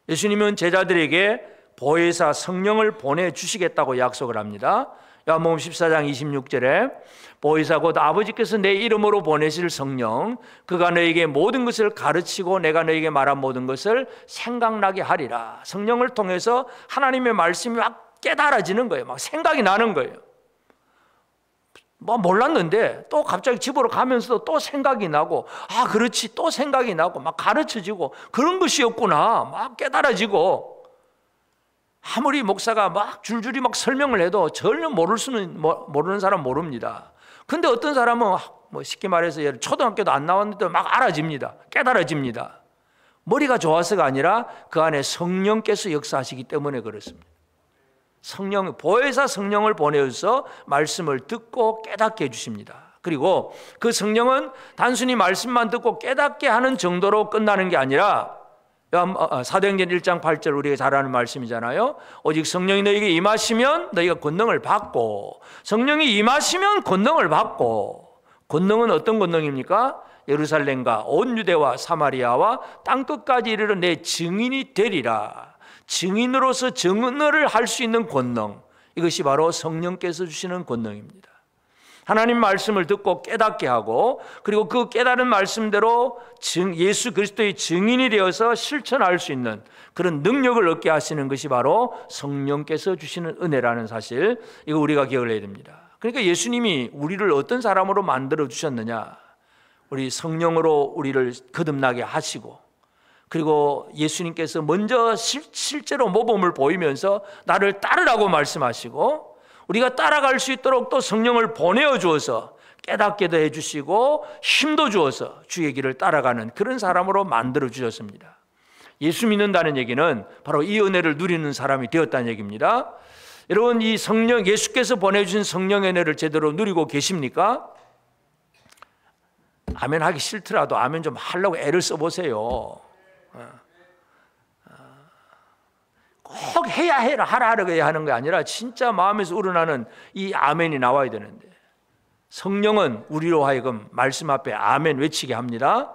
예수님은 제자들에게 보혜사 성령을 보내주시겠다고 약속을 합니다. 요한복음 14장 26절에 보혜사 곧 아버지께서 내 이름으로 보내실 성령, 그가 너에게 모든 것을 가르치고 내가 너에게 말한 모든 것을 생각나게 하리라. 성령을 통해서 하나님의 말씀이 깨달아지는 거예요. 생각이 나는 거예요. 몰랐는데 또 갑자기 집으로 가면서도 또 생각이 나고 그렇지 또 생각이 나고 가르쳐지고 그런 것이었구나 깨달아지고, 아무리 목사가 줄줄이 설명을 해도 전혀 모르는 사람 모릅니다. 근데 어떤 사람은 쉽게 말해서 초등학교도 안 나왔는데 알아집니다. 깨달아집니다. 머리가 좋아서가 아니라 그 안에 성령께서 역사하시기 때문에 그렇습니다. 보혜사 성령을 보내서 말씀을 듣고 깨닫게 해주십니다. 그리고 그 성령은 단순히 말씀만 듣고 깨닫게 하는 정도로 끝나는 게 아니라 사도행전 1장 8절 우리가 잘 아는 말씀이잖아요. 오직 성령이 너희에게 임하시면 너희가 권능을 받고, 성령이 임하시면 권능을 받고, 권능은 어떤 권능입니까? 예루살렘과 온 유대와 사마리아와 땅끝까지 이르러 내 증인이 되리라. 증인으로서 증언을 할 수 있는 권능, 이것이 바로 성령께서 주시는 권능입니다. 하나님 말씀을 듣고 깨닫게 하고, 그리고 그 깨달은 말씀대로 예수 그리스도의 증인이 되어서 실천할 수 있는 그런 능력을 얻게 하시는 것이 바로 성령께서 주시는 은혜라는 사실, 이거 우리가 기억을 해야 됩니다. 그러니까 예수님이 우리를 어떤 사람으로 만들어 주셨느냐, 우리 성령으로 우리를 거듭나게 하시고, 그리고 예수님께서 먼저 실제로 모범을 보이면서 나를 따르라고 말씀하시고, 우리가 따라갈 수 있도록 또 성령을 보내어 주어서 깨닫게도 해주시고 힘도 주어서 주의 길을 따라가는 그런 사람으로 만들어 주셨습니다. 예수 믿는다는 얘기는 바로 이 은혜를 누리는 사람이 되었다는 얘기입니다. 여러분, 이 성령, 예수께서 보내주신 성령의 은혜를 제대로 누리고 계십니까? 아멘 하기 싫더라도 아멘 좀 하려고 애를 써보세요. 꼭 해야 해라, 하라 해야 하는 게 아니라 진짜 마음에서 우러나는 이 아멘이 나와야 되는데, 성령은 우리로 하여금 말씀 앞에 아멘 외치게 합니다.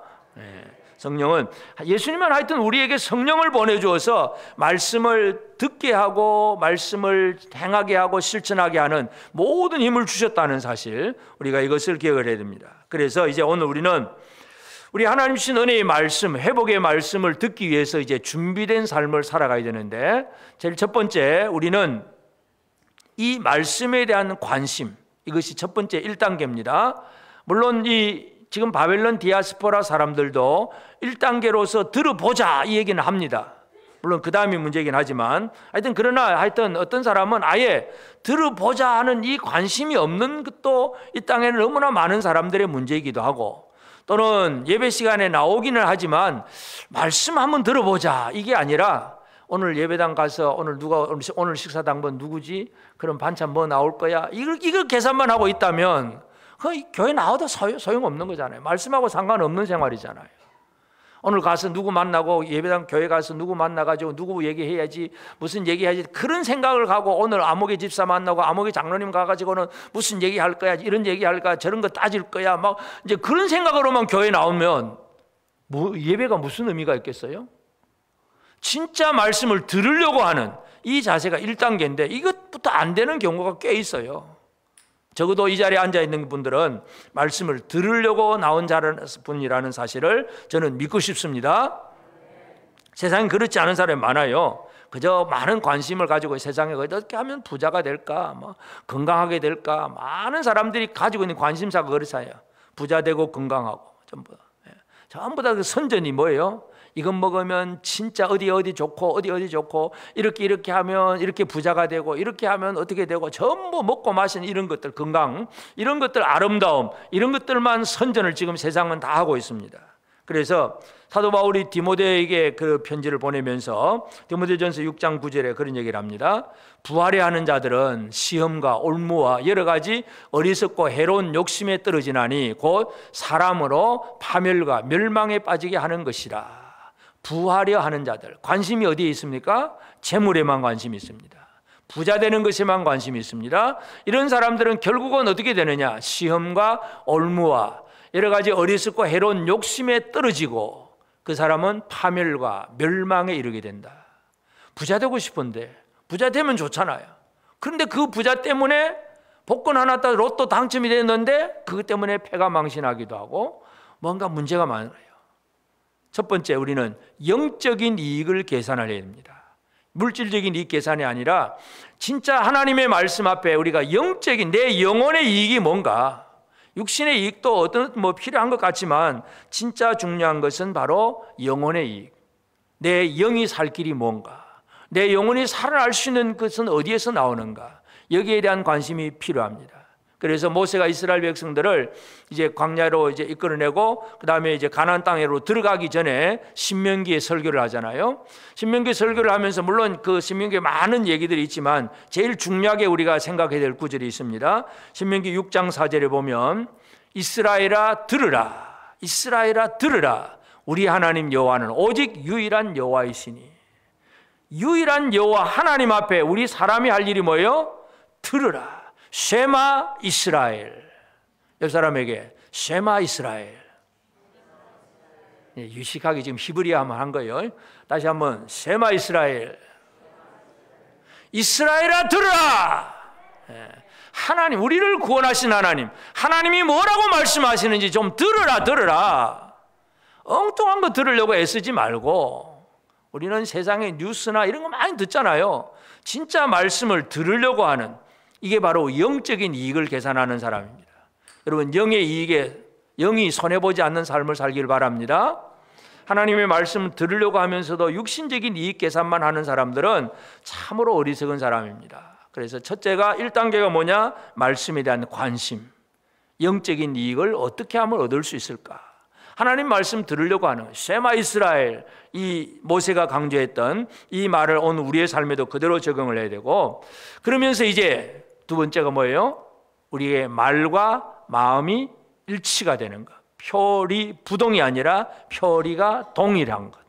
성령은, 예수님은 하여튼 우리에게 성령을 보내주어서 말씀을 듣게 하고 말씀을 행하게 하고 실천하게 하는 모든 힘을 주셨다는 사실, 우리가 이것을 기억을 해야 됩니다. 그래서 이제 오늘 우리는 우리 하나님 주신 은혜의 말씀, 회복의 말씀을 듣기 위해서 이제 준비된 삶을 살아가야 되는데, 제일 첫 번째 우리는 이 말씀에 대한 관심, 이것이 첫 번째 1단계입니다. 물론 이 지금 바벨론 디아스포라 사람들도 1단계로서 들어보자 이 얘기는 합니다. 물론 그 다음이 문제이긴 하지만, 그러나 어떤 사람은 아예 들어보자 하는 이 관심이 없는 것도 이 땅에는 너무나 많은 사람들의 문제이기도 하고, 또는 예배 시간에 나오기는 하지만 말씀 한번 들어보자 이게 아니라, 오늘 예배당 가서 오늘 식사당번 누구지? 그럼 반찬 뭐 나올 거야? 이걸 계산만 하고 있다면 교회 나와도 소용없는 거잖아요. 말씀하고 상관없는 생활이잖아요. 오늘 가서 누구 만나고, 예배당 교회 가서 누구 만나가지고 누구 얘기해야지, 무슨 얘기해야지, 그런 생각을 하고, 오늘 아무개 집사 만나고 아무개 장로님 가가지고는 무슨 얘기할 거야, 이런 얘기할 거야, 저런 거 따질 거야, 막 이제 그런 생각으로만 교회 나오면 예배가 무슨 의미가 있겠어요? 진짜 말씀을 들으려고 하는 이 자세가 1단계인데 이것부터 안 되는 경우가 꽤 있어요. 적어도 이 자리에 앉아있는 분들은 말씀을 들으려고 나온 분이라는 사실을 저는 믿고 싶습니다. 세상에 그렇지 않은 사람이 많아요. 그저 많은 관심을 가지고 세상에 어떻게 하면 부자가 될까, 건강하게 될까, 많은 사람들이 가지고 있는 관심사가 그렇잖아요. 부자 되고 건강하고 전부 다 그 선전이 뭐예요? 이것 먹으면 진짜 어디 좋고 어디 좋고, 이렇게 하면 이렇게 부자가 되고, 이렇게 하면 어떻게 되고, 전부 먹고 마시는 이런 것들, 건강, 이런 것들, 아름다움, 이런 것들만 선전을 지금 세상은 다 하고 있습니다. 그래서 사도 바울이 디모데에게 그 편지를 보내면서 디모데전서 6장 9절에 그런 얘기를 합니다. 부활해 하는 자들은 시험과 올무와 여러 가지 어리석고 해로운 욕심에 떨어지나니 곧 사람으로 파멸과 멸망에 빠지게 하는 것이라. 부하려 하는 자들, 관심이 어디에 있습니까? 재물에만 관심이 있습니다. 부자 되는 것에만 관심이 있습니다. 이런 사람들은 결국은 어떻게 되느냐? 시험과 올무와 여러 가지 어리석고 해로운 욕심에 떨어지고, 그 사람은 파멸과 멸망에 이르게 된다. 부자 되고 싶은데, 부자 되면 좋잖아요. 그런데 그 부자 때문에 복권 하나 따 로또 당첨이 됐는데 그것 때문에 패가 망신하기도 하고 뭔가 문제가 많아요. 첫 번째, 우리는 영적인 이익을 계산을 해야 됩니다. 물질적인 이익 계산이 아니라 진짜 하나님의 말씀 앞에 우리가 영적인 내 영혼의 이익이 뭔가, 육신의 이익도 어떤 필요한 것 같지만 진짜 중요한 것은 바로 영혼의 이익. 내 영이 살 길이 뭔가, 내 영혼이 살아날 수 있는 것은 어디에서 나오는가, 여기에 대한 관심이 필요합니다. 그래서 모세가 이스라엘 백성들을 이제 광야로 이제 이끌어내고, 그 다음에 이제 가나안 땅으로 들어가기 전에 신명기의 설교를 하잖아요. 신명기 설교를 하면서 물론 그 신명기에 많은 얘기들이 있지만 제일 중요하게 우리가 생각해야 될 구절이 있습니다. 신명기 6장 4절에 보면 이스라엘아 들으라. 이스라엘아 들으라. 우리 하나님 여호와는 오직 유일한 여호와이시니. 유일한 여호와 하나님 앞에 우리 사람이 할 일이 뭐예요? 들으라. 쉐마 이스라엘. 옆 사람에게 쉐마 이스라엘. 유식하게 지금 히브리어만 한 거예요. 다시 한번 쉐마 이스라엘. 이스라엘아 들으라. 하나님, 우리를 구원하신 하나님, 하나님이 뭐라고 말씀하시는지 좀 들으라. 엉뚱한 거 들으려고 애쓰지 말고. 우리는 세상의 뉴스나 이런 거 많이 듣잖아요. 진짜 말씀을 들으려고 하는, 이게 바로 영적인 이익을 계산하는 사람입니다. 여러분, 영의 이익에 영이 손해보지 않는 삶을 살길 바랍니다. 하나님의 말씀을 들으려고 하면서도 육신적인 이익 계산만 하는 사람들은 참으로 어리석은 사람입니다. 그래서 첫째가 1단계가 뭐냐? 말씀에 대한 관심. 영적인 이익을 어떻게 하면 얻을 수 있을까? 하나님 말씀 들으려고 하는 쉐마 이스라엘, 이 모세가 강조했던 이 말을 오늘 우리의 삶에도 그대로 적용을 해야 되고, 그러면서 이제 두 번째가 뭐예요? 우리의 말과 마음이 일치가 되는 것. 표리 부동이 아니라 표리가 동일한 것.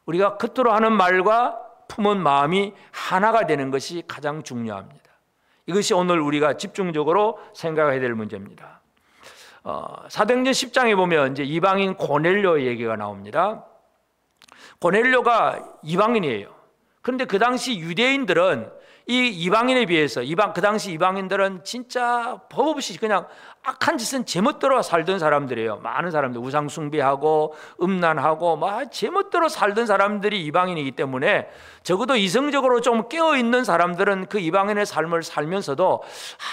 우리가 겉으로 하는 말과 품은 마음이 하나가 되는 것이 가장 중요합니다. 이것이 오늘 우리가 집중적으로 생각해야 될 문제입니다. 사도행전 10장에 보면 이제 이방인 고넬료 얘기가 나옵니다. 고넬료가 이방인이에요. 그런데 그 당시 유대인들은 이 이방인에 비해서 그 당시 이방인들은 진짜 법 없이 그냥 악한 짓은 제멋대로 살던 사람들이에요. 많은 사람들 우상 숭배하고 음란하고 막 제멋대로 살던 사람들이 이방인이기 때문에 적어도 이성적으로 좀 깨어있는 사람들은 그 이방인의 삶을 살면서도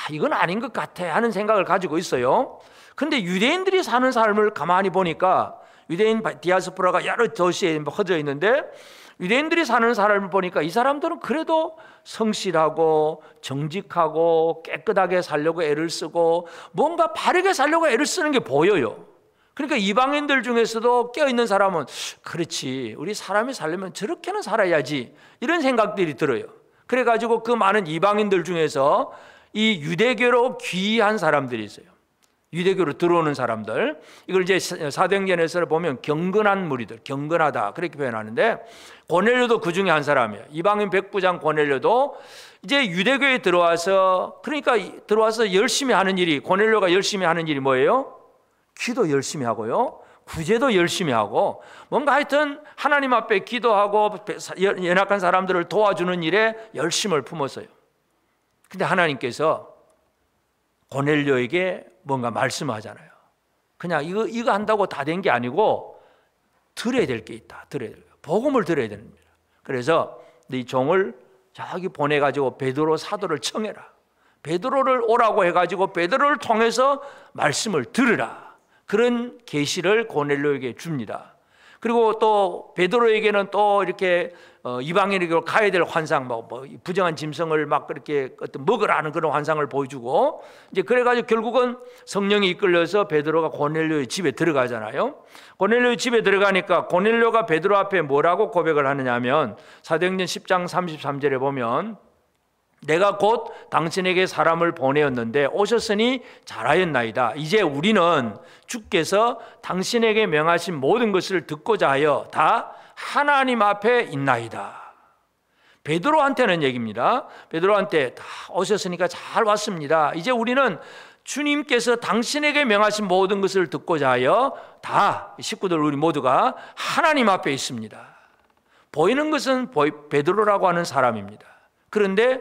이건 아닌 것 같아 하는 생각을 가지고 있어요. 그런데 유대인들이 사는 삶을 가만히 보니까 유대인 디아스포라가 여러 도시에 퍼져 있는데 유대인들이 사는 사람을 보니까 이 사람들은 그래도 성실하고 정직하고 깨끗하게 살려고 애를 쓰고 뭔가 바르게 살려고 애를 쓰는 게 보여요. 그러니까 이방인들 중에서도 깨어있는 사람은 그렇지, 우리 사람이 살려면 저렇게는 살아야지, 이런 생각들이 들어요. 그래가지고 그 많은 이방인들 중에서 이 유대교로 귀한 사람들이 있어요. 유대교로 들어오는 사람들, 이걸 이제 사도행전에서 보면 경건한 무리들, 경건하다 그렇게 표현하는데, 고넬료도 그 중에 한 사람이에요. 이방인 백부장 고넬료도 이제 유대교에 들어와서, 그러니까 들어와서 열심히 하는 일이, 고넬료가 열심히 하는 일이 뭐예요? 기도 열심히 하고요, 구제도 열심히 하고, 뭔가 하여튼 하나님 앞에 기도하고 연약한 사람들을 도와주는 일에 열심을 품었어요. 근데 하나님께서 고넬료에게 뭔가 말씀하잖아요. 그냥 이거 한다고 다 된 게 아니고 들어야 될 게 있다. 들어야 될 거. 복음을 들어야 됩니다. 그래서 네 종을 저기 보내가지고 베드로 사도를 청해라. 베드로를 오라고 해가지고 베드로를 통해서 말씀을 들으라. 그런 계시를 고넬료에게 줍니다. 그리고 또 베드로에게는 또 이렇게 이방인에게 가야 될 환상, 뭐 부정한 짐승을 막 그렇게 어떤 먹으라는 그런 환상을 보여주고, 이제 그래가지고 결국은 성령이 이끌려서 베드로가 고넬료의 집에 들어가잖아요. 고넬료의 집에 들어가니까 고넬료가 베드로 앞에 뭐라고 고백을 하느냐면, 사도행전 10장 33절에 보면, 내가 곧 당신에게 사람을 보내었는데 오셨으니 잘하였나이다. 이제 우리는 주께서 당신에게 명하신 모든 것을 듣고자 하여 다 하나님 앞에 있나이다. 베드로한테는 얘기입니다. 베드로한테 다 오셨으니까 잘 왔습니다. 이제 우리는 주님께서 당신에게 명하신 모든 것을 듣고자 하여 다 식구들 우리 모두가 하나님 앞에 있습니다. 보이는 것은 베드로라고 하는 사람입니다. 그런데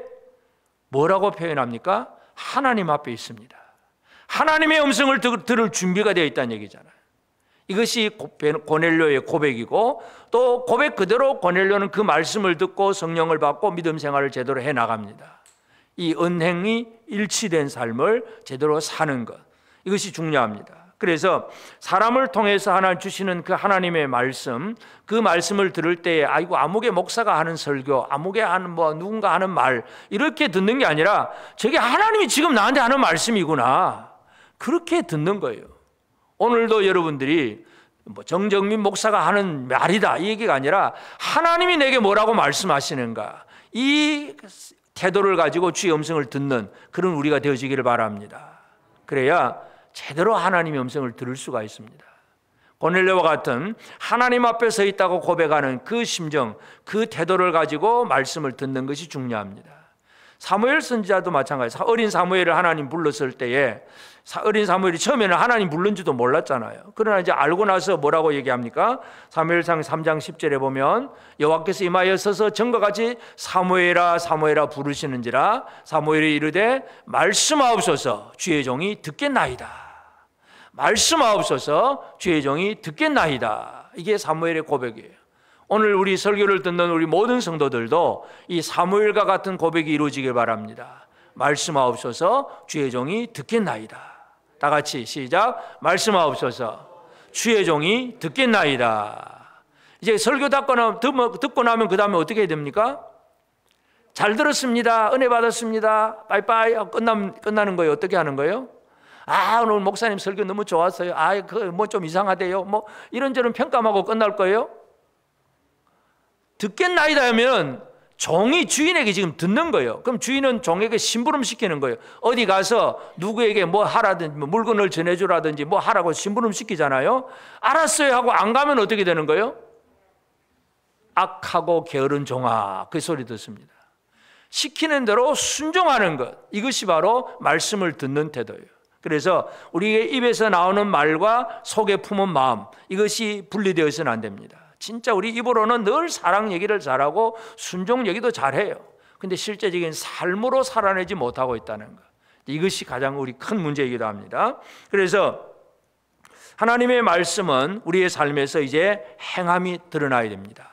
뭐라고 표현합니까? 하나님 앞에 있습니다. 하나님의 음성을 들을 준비가 되어 있다는 얘기잖아요. 이것이 고넬료의 고백이고, 또 고백 그대로 고넬료는 그 말씀을 듣고 성령을 받고 믿음 생활을 제대로 해나갑니다. 이 언행이 일치된 삶을 제대로 사는 것, 이것이 중요합니다. 그래서 사람을 통해서 하나님 주시는 그 하나님의 말씀, 그 말씀을 들을 때에 아이고 아무개 목사가 하는 설교, 아무개 하는 누군가 하는 말, 이렇게 듣는 게 아니라 저게 하나님이 지금 나한테 하는 말씀이구나, 그렇게 듣는 거예요. 오늘도 여러분들이 정정민 목사가 하는 말이다 이 얘기가 아니라 하나님이 내게 뭐라고 말씀하시는가, 이 태도를 가지고 주의 음성을 듣는 그런 우리가 되어지기를 바랍니다. 그래야 제대로 하나님의 음성을 들을 수가 있습니다. 고넬료와 같은 하나님 앞에 서 있다고 고백하는 그 심정, 그 태도를 가지고 말씀을 듣는 것이 중요합니다. 사무엘 선지자도 마찬가지예요. 어린 사무엘을 하나님 불렀을 때에 어린 사무엘이 처음에는 하나님 부른지도 몰랐잖아요. 그러나 이제 알고 나서 뭐라고 얘기합니까? 사무엘상 3장 10절에 보면 여호와께서 임하여 서서 전과 같이 사무엘아 사무엘아 부르시는지라 사무엘이 이르되 말씀하옵소서 주의 종이 듣겠나이다. 말씀하옵소서 주의 종이 듣겠나이다. 이게 사무엘의 고백이에요. 오늘 우리 설교를 듣는 우리 모든 성도들도 이 사무엘과 같은 고백이 이루어지길 바랍니다. 말씀하옵소서 주의 종이 듣겠나이다. 다 같이 시작. 말씀하옵소서 주의 종이 듣겠나이다. 이제 설교 듣고 나면 그 다음에 어떻게 해야 됩니까? 잘 들었습니다. 은혜 받았습니다. 빠이빠이 끝나는 거예요. 어떻게 하는 거예요? 오늘 목사님 설교 너무 좋았어요. 뭐 좀 이상하대요. 뭐 이런저런 평가하고 끝날 거예요? 듣겠나이다 하면 종이 주인에게 지금 듣는 거예요. 그럼 주인은 종에게 심부름 시키는 거예요. 어디 가서 누구에게 뭐 하라든지 물건을 전해주라든지 뭐 하라고 심부름 시키잖아요. 알았어요 하고 안 가면 어떻게 되는 거예요? 악하고 게으른 종아, 그 소리 듣습니다. 시키는 대로 순종하는 것, 이것이 바로 말씀을 듣는 태도예요. 그래서 우리의 입에서 나오는 말과 속에 품은 마음, 이것이 분리되어서는 안 됩니다. 진짜 우리 입으로는 늘 사랑 얘기를 잘하고 순종 얘기도 잘해요. 근데 실제적인 삶으로 살아내지 못하고 있다는 것, 이것이 가장 우리 큰 문제이기도 합니다. 그래서 하나님의 말씀은 우리의 삶에서 이제 행함이 드러나야 됩니다.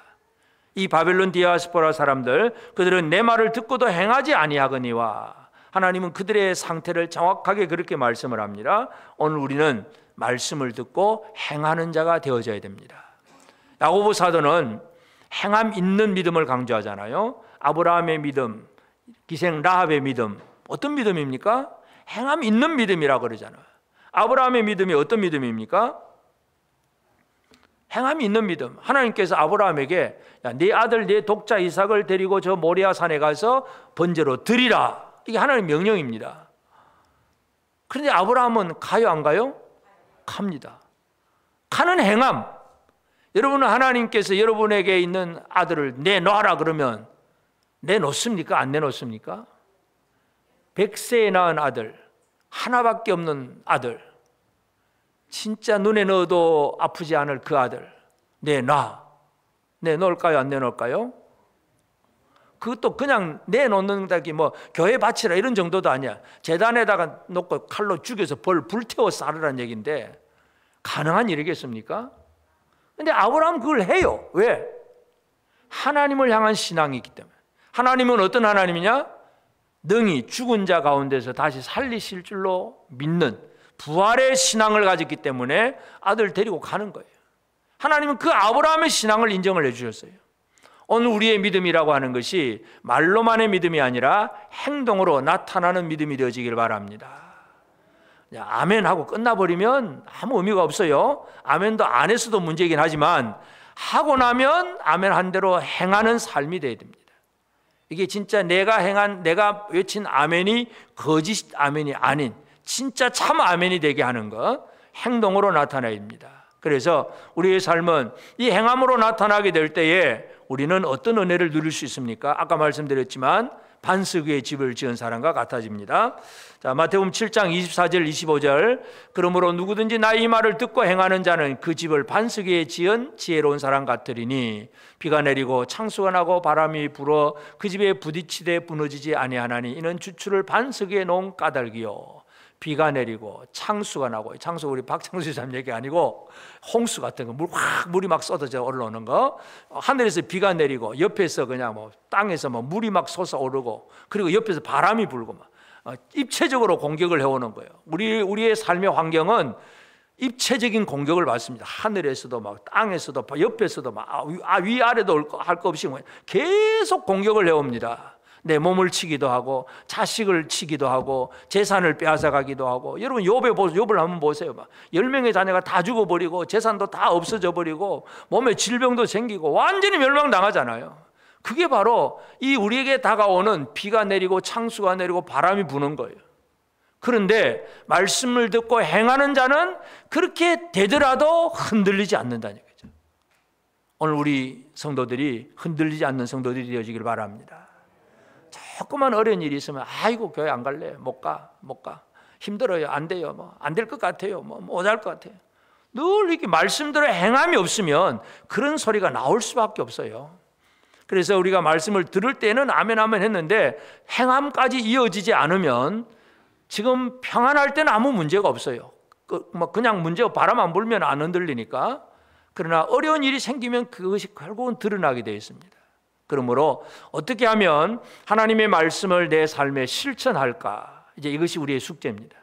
이 바벨론 디아스포라 사람들, 그들은 내 말을 듣고도 행하지 아니하거니와, 하나님은 그들의 상태를 정확하게 그렇게 말씀을 합니다. 오늘 우리는 말씀을 듣고 행하는 자가 되어져야 됩니다. 야고보 사도는 행함 있는 믿음을 강조하잖아요. 아브라함의 믿음, 기생 라합의 믿음, 어떤 믿음입니까? 행함 있는 믿음이라고 그러잖아요. 아브라함의 믿음이 어떤 믿음입니까? 행함이 있는 믿음. 하나님께서 아브라함에게 네 아들 네 독자 이삭을 데리고 저 모리아 산에 가서 번제로 드리라, 이게 하나님의 명령입니다. 그런데 아브라함은 가요 안 가요? 갑니다. 가는 행함. 여러분은 하나님께서 여러분에게 있는 아들을 내놓아라 그러면 내놓습니까? 안 내놓습니까? 100세에 낳은 아들, 하나밖에 없는 아들, 진짜 눈에 넣어도 아프지 않을 그 아들 내놓을까요? 안 내놓을까요? 그것도 그냥 내놓는다기 뭐 교회 바치라 이런 정도도 아니야. 제단에다가 놓고 칼로 죽여서 불태워 쌀으라는 얘기인데 가능한 일이겠습니까? 근데 아브라함 그걸 해요. 왜? 하나님을 향한 신앙이 있기 때문에. 하나님은 어떤 하나님이냐? 능히 죽은 자 가운데서 다시 살리실 줄로 믿는 부활의 신앙을 가졌기 때문에 아들 데리고 가는 거예요. 하나님은 그 아브라함의 신앙을 인정을 해주셨어요. 오늘 우리의 믿음이라고 하는 것이 말로만의 믿음이 아니라 행동으로 나타나는 믿음이 되어지길 바랍니다. 아멘 하고 끝나버리면 아무 의미가 없어요. 아멘도 안 했어도 문제이긴 하지만 하고 나면 아멘 한 대로 행하는 삶이 되어야 됩니다. 이게 진짜 내가 외친 아멘이 거짓 아멘이 아닌 진짜 참 아멘이 되게 하는 것, 행동으로 나타나야 됩니다. 그래서 우리의 삶은 이 행함으로 나타나게 될 때에 우리는 어떤 은혜를 누릴 수 있습니까? 아까 말씀드렸지만 반석 위에 집을 지은 사람과 같아집니다. 자, 마태복음 7장 24절 25절, 그러므로 누구든지 나의 이 말을 듣고 행하는 자는 그 집을 반석 위에 지은 지혜로운 사람 같으리니 비가 내리고 창수가 나고 바람이 불어 그 집에 부딪히되 무너지지 아니하나니 이는 주추를 반석 위에 놓은 까닭이요. 비가 내리고 창수가 나고, 창수 우리 박창수 참 얘기 아니고 홍수 같은 거, 물이 막 쏟아져 올라오는 거, 하늘에서 비가 내리고 옆에서 그냥 뭐 땅에서 뭐 물이 막 솟아오르고, 그리고 옆에서 바람이 불고 막 입체적으로 공격을 해오는 거예요. 우리의 삶의 환경은 입체적인 공격을 받습니다. 하늘에서도 막 땅에서도 옆에서도 막 위아래도 할 거 없이 계속 공격을 해옵니다. 내 몸을 치기도 하고 자식을 치기도 하고 재산을 빼앗아가기도 하고. 여러분 욥을 한번 보세요. 막 10명의 자녀가 다 죽어버리고 재산도 다 없어져 버리고 몸에 질병도 생기고 완전히 멸망당하잖아요. 그게 바로 이 우리에게 다가오는 비가 내리고 창수가 내리고 바람이 부는 거예요. 그런데 말씀을 듣고 행하는 자는 그렇게 되더라도 흔들리지 않는다는 얘기죠. 오늘 우리 성도들이 흔들리지 않는 성도들이 되어지길 바랍니다. 조그만 어려운 일이 있으면 아이고 교회 안 갈래, 못 가, 힘들어요, 안 돼요, 뭐 안 될 것 같아요, 뭐 못 할 것 같아요. 늘 이렇게 말씀대로 행함이 없으면 그런 소리가 나올 수밖에 없어요. 그래서 우리가 말씀을 들을 때는 아멘 아멘 했는데 행함까지 이어지지 않으면 지금 평안할 때는 아무 문제가 없어요. 그냥 문제가 바람 안 불면 안 흔들리니까. 그러나 어려운 일이 생기면 그것이 결국은 드러나게 되어 있습니다. 그러므로 어떻게 하면 하나님의 말씀을 내 삶에 실천할까? 이제 이것이 우리의 숙제입니다.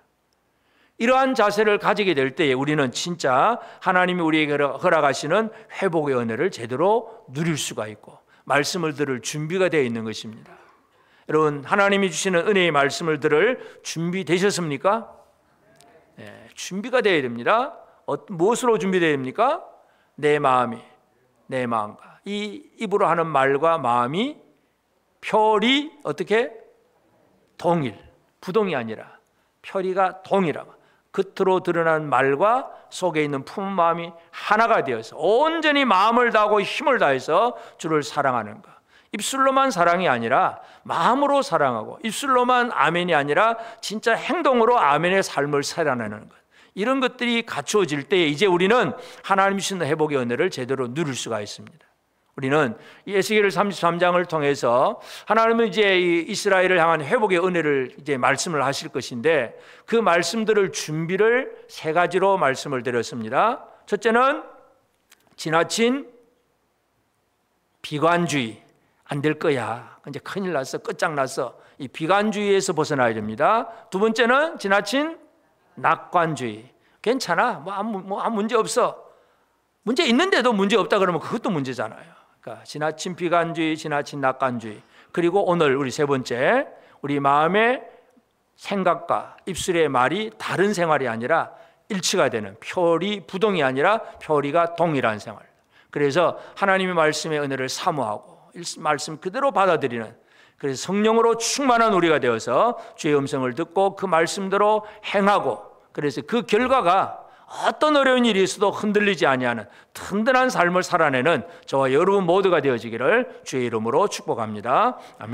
이러한 자세를 가지게 될 때에 우리는 진짜 하나님이 우리에게 허락하시는 회복의 은혜를 제대로 누릴 수가 있고 말씀을 들을 준비가 되어 있는 것입니다. 여러분, 하나님이 주시는 은혜의 말씀을 들을 준비되셨습니까? 네, 준비가 되어야 됩니다. 무엇으로 준비되어야 됩니까? 내 마음이, 내 마음과 이 입으로 하는 말과 마음이 표리 어떻게? 동일, 부동이 아니라 표리가 동일하고 겉으로 드러난 말과 속에 있는 품은 마음이 하나가 되어서 온전히 마음을 다하고 힘을 다해서 주를 사랑하는 것. 입술로만 사랑이 아니라 마음으로 사랑하고 입술로만 아멘이 아니라 진짜 행동으로 아멘의 삶을 살아내는 것. 이런 것들이 갖추어질 때에 이제 우리는 하나님 주시는 회복의 은혜를 제대로 누릴 수가 있습니다. 우리는 에스겔 33장을 통해서 하나님은 이제 이스라엘을 향한 회복의 은혜를 이제 말씀을 하실 것인데 그 말씀들을 준비를 세 가지로 말씀을 드렸습니다. 첫째는 지나친 비관주의. 안 될 거야. 이제 큰일 났어. 끝장났어. 이 비관주의에서 벗어나야 됩니다. 두 번째는 지나친 낙관주의. 괜찮아. 아무 문제 없어. 문제 있는데도 문제 없다 그러면 그것도 문제잖아요. 그러니까 지나친 비관주의, 지나친 낙관주의. 그리고 오늘 우리 세 번째, 우리 마음의 생각과 입술의 말이 다른 생활이 아니라 일치가 되는 표리 부동이 아니라 표리가 동일한 생활. 그래서 하나님의 말씀의 은혜를 사모하고 말씀 그대로 받아들이는, 그래서 성령으로 충만한 우리가 되어서 주의 음성을 듣고 그 말씀대로 행하고, 그래서 그 결과가 어떤 어려운 일이 있어도 흔들리지 아니하는 든든한 삶을 살아내는 저와 여러분 모두가 되어지기를 주의 이름으로 축복합니다. 아멘.